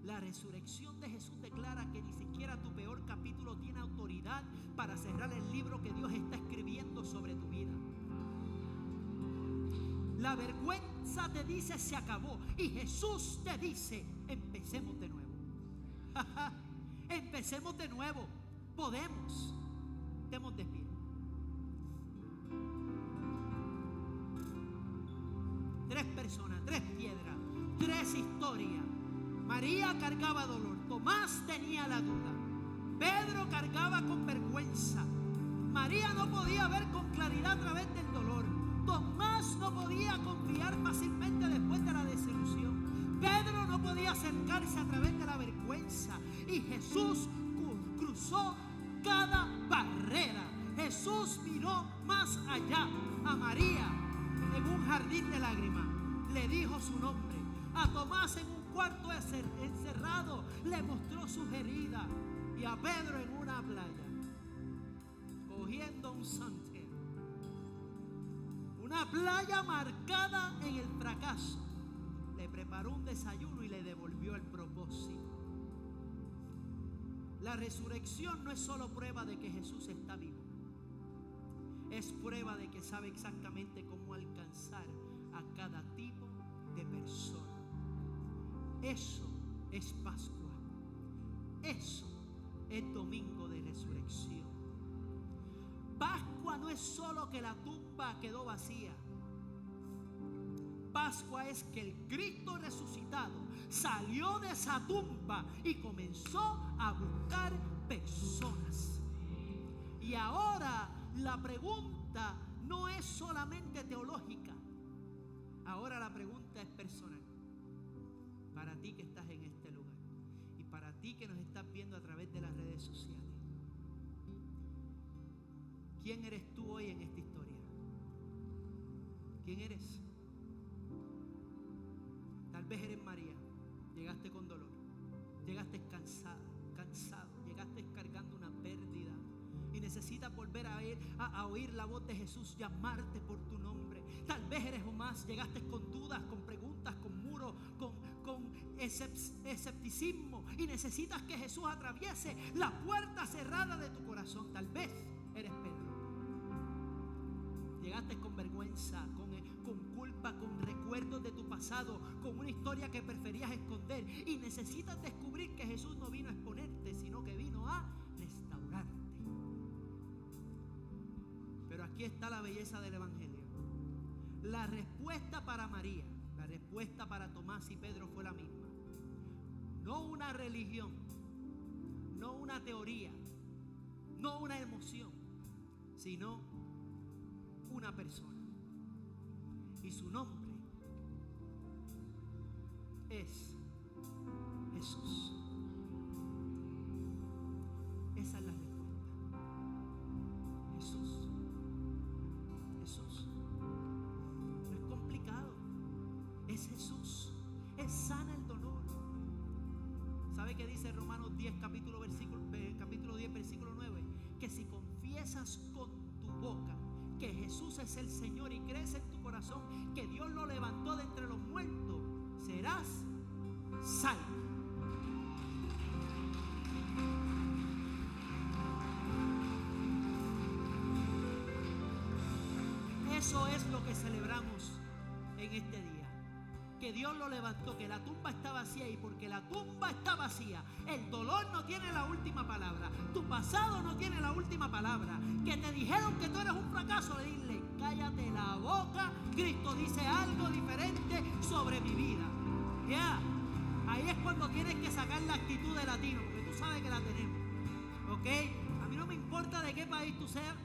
La resurrección de Jesús declara que ni siquiera tu peor capítulo tiene autoridad para cerrar el libro que Dios está escribiendo sobre tu vida. La vergüenza te dice se acabó y Jesús te dice empecemos de nuevo. Empecemos de nuevo. Podemos. Estemos de pie. personas, 3 piedras, 3 historias. María cargaba dolor, Tomás tenía la duda, Pedro cargaba con vergüenza, María no podía ver con claridad a través del dolor, Tomás no podía confiar fácilmente después de la desilusión, Pedro no podía acercarse a través de la vergüenza, y Jesús cruzó cada barrera. Jesús miró más allá. A María en un jardín de lágrimas le dijo su nombre. A Tomás en un cuarto encerrado le mostró sus heridas. Y a Pedro en una playa, cogiendo un suntan, una playa marcada en el fracaso, le preparó un desayuno y le devolvió el propósito. La resurrección no es solo prueba de que Jesús está vivo, es prueba de que sabe exactamente cómo alcanzar a cada tipo de persona. Eso es Pascua. Eso es domingo de resurrección. Pascua no es solo que la tumba quedó vacía. Pascua es que el Cristo resucitado salió de esa tumba y comenzó a buscar personas. Y ahora la pregunta no es solamente teológica. Ahora la pregunta es personal. Para ti que estás en este lugar y para ti que nos estás viendo a través de las redes sociales. ¿Quién eres tú hoy en esta historia? ¿Quién eres? Tal vez eres María. Llegaste con dolor. Llegaste cansado, llegaste cargando una pérdida y necesitas volver a oír la voz de Jesús llamarte por tu nombre. Tal vez eres Tomás, llegaste con dudas, con preguntas, con muros, con escepticismo y necesitas que Jesús atraviese la puerta cerrada de tu corazón. Tal vez eres Pedro. Llegaste con vergüenza, con culpa, con recuerdos de tu pasado, con una historia que preferías esconder y necesitas descubrir que Jesús no vino a exponerte, sino que vino a restaurarte. Pero aquí está la belleza del Evangelio. La respuesta para María, la respuesta para Tomás y Pedro fue la misma. No una religión, no una teoría, no una emoción, sino una persona. Y su nombre es Jesús. Esa es la respuesta. Jesús. Jesús. No es complicado. Es Jesús. Es sana el dolor. ¿Sabe qué dice Romanos 10, capítulo 10, versículo 9? Que si confiesas con tu boca que Jesús es el Señor y crees en tu corazón que Dios lo levantó de entre los muertos, serás salvo. Eso es lo que celebramos en este día. Que Dios lo levantó, que la tumba está vacía, y porque la tumba está vacía, el dolor no tiene la última palabra, tu pasado no tiene la última palabra. Que te dijeron que tú eres un fracaso, dile, cállate la boca, Cristo dice algo diferente sobre mi vida. Ahí es cuando tienes que sacar la actitud de latino, porque tú sabes que la tenemos, ¿ok? A mí no me importa de qué país tú seas,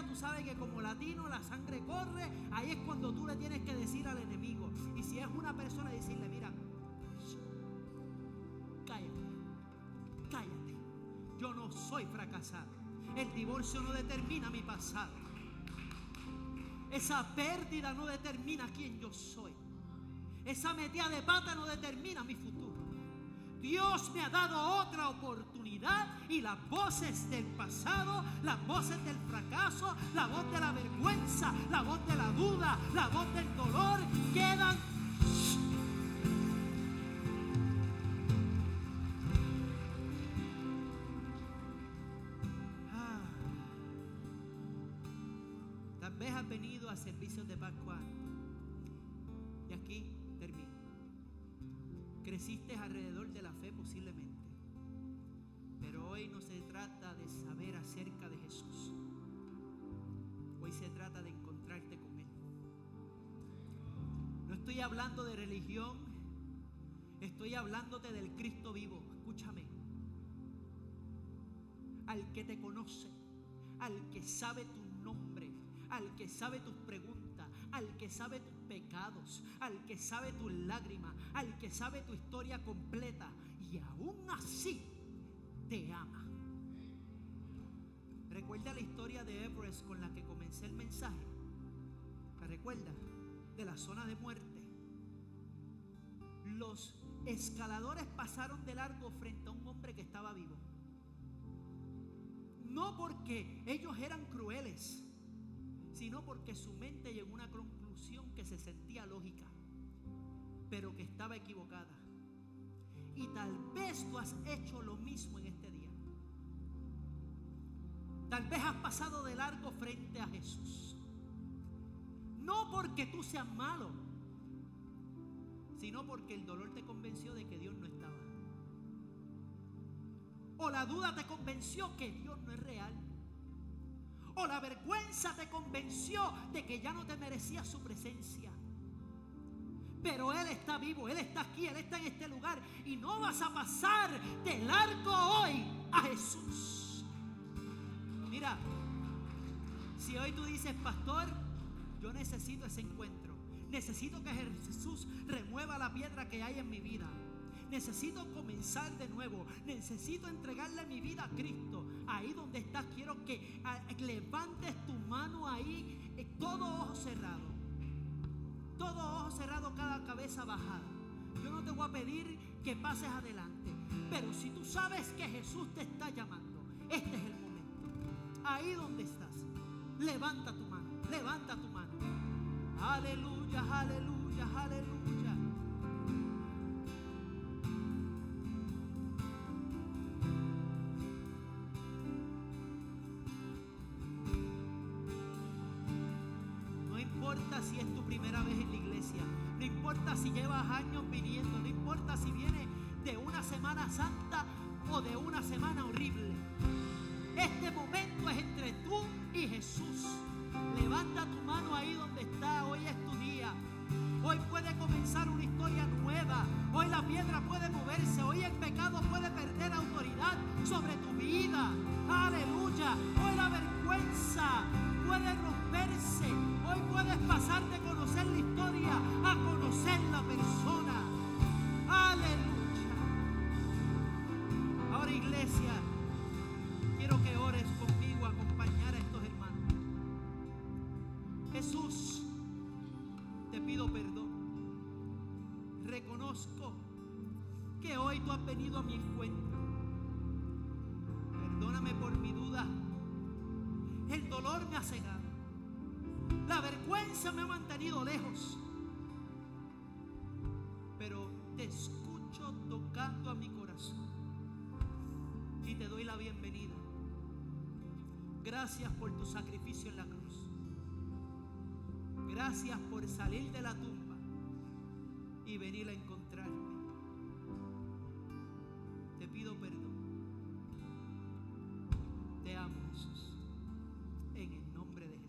tú sabes que como latino la sangre corre. Ahí es cuando tú le tienes que decir al enemigo, y si es una persona, decirle, mira, cállate, yo no soy fracasado, el divorcio no determina mi pasado, esa pérdida no determina quién yo soy, esa metida de pata no determina mi futuro. Dios me ha dado otra oportunidad, y las voces del pasado, las voces del fracaso, la voz de la vergüenza, la voz de la duda, la voz del dolor quedan. Tal vez has venido a servicios de Pascua y aquí termino. Creciste alrededor de la fe posiblemente, pero hoy no se trata de saber acerca de Jesús. Hoy se trata de encontrarte con Él. No estoy hablando de religión, estoy hablándote del Cristo vivo. Escúchame. Al que te conoce, al que sabe tu nombre, al que sabe tus preguntas, al que sabe tus pecados, al que sabe tus lágrimas, al que sabe tu historia completa, y aún así te ama. ¿Recuerda la historia de Everest con la que comencé el mensaje? ¿La recuerda? De la zona de muerte. Los escaladores pasaron de largo frente a un hombre que estaba vivo. No porque ellos eran crueles, sino porque su mente llegó a una conclusión que se sentía lógica, pero que estaba equivocada. Y tal vez tú has hecho lo mismo en este día. Tal vez has pasado de largo frente a Jesús. No porque tú seas malo, sino porque el dolor te convenció de que Dios no estaba. O la duda te convenció que Dios no es real. O la vergüenza te convenció de que ya no te merecías su presencia. Pero Él está vivo, Él está aquí, Él está en este lugar. Y no vas a pasar de largo hoy a Jesús. Mira, si hoy tú dices, pastor, yo necesito ese encuentro. Necesito que Jesús remueva la piedra que hay en mi vida. Necesito comenzar de nuevo. Necesito entregarle mi vida a Cristo. Ahí donde estás, quiero que levantes tu mano ahí, todo ojo cerrado. Todo ojo cerrado, cada cabeza bajada. Yo no te voy a pedir que pases adelante, pero si tú sabes que Jesús te está llamando, este es el momento. Ahí donde estás, levanta tu mano, levanta tu mano. Aleluya, aleluya, aleluya. No importa si es tu primera vez en la iglesia, no importa si llevas años viniendo, no importa si vienes de una Semana Santa o de una semana horrible. Este momento es entre tú y Jesús. Levanta tu mano ahí donde está. Hoy es tu día. Hoy puede comenzar una historia nueva. Hoy la piedra puede moverse. Hoy el pecado puede perder autoridad sobre tu vida. Aleluya. Hoy la vergüenza puede romperse. Hoy puedes pasar de conocer la historia a conocer la persona. Aleluya. Ahora, iglesia, quiero que ores conmigo a acompañar a estos hermanos. Jesús, te pido perdón. Reconozco que hoy tú has venido a mi encuentro. Perdóname por mi duda. El dolor me ha cegado. La vergüenza me ha mantenido lejos. Pero te escucho tocando a mi corazón. Y te doy la bienvenida. Gracias por tu sacrificio en la cruz. Gracias por salir de la tumba y venir a encontrarme.